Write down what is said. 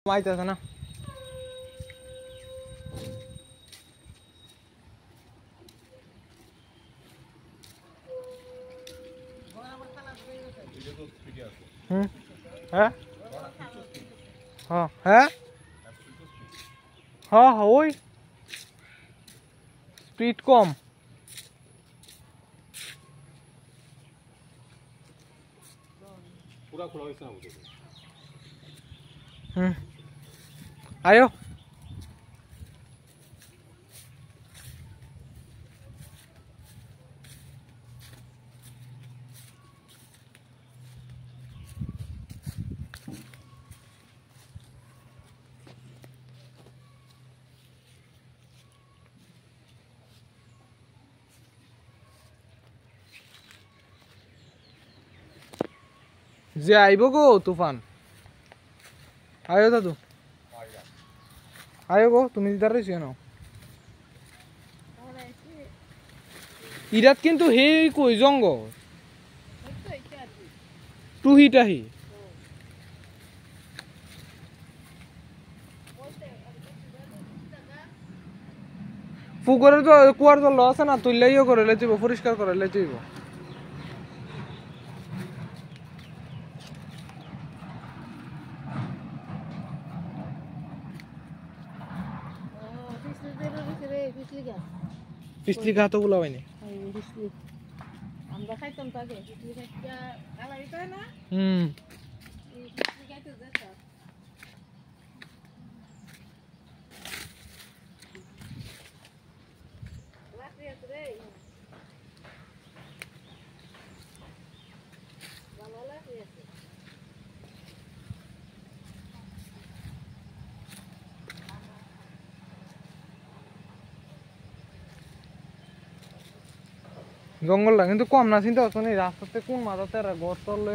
আইতাছে না হ্যাঁ হ্যাঁ হ্যাঁ হ্যাঁ হ্যাঁ ওই স্পিড কম पूरा खुला वैसा हो आयो যে আইব গো তুফান আয়ো দাদু আয়ো গো তুমি দাঁড়াইছো কেন ইরাত কিন্তু হে কই জঙ্গ টুহিটাহি পুকুরের তো কুয়ার জল আছে না তুললেইও করে লেচিব পরিষ্কার করে লেচিব পিছলি ঘা তো গুলা হয়নি আমরা খাইতাম তো আগে পিছলি খাইতা আলাই করে না এই পিছলি খাইতে যেত লাঠি আছে রে ভালো লাঠি আছে জঙ্গলটা কিন্তু কম না চিন্তা করছো নি রাস্তাতে কোন মাথাতে ঘর তল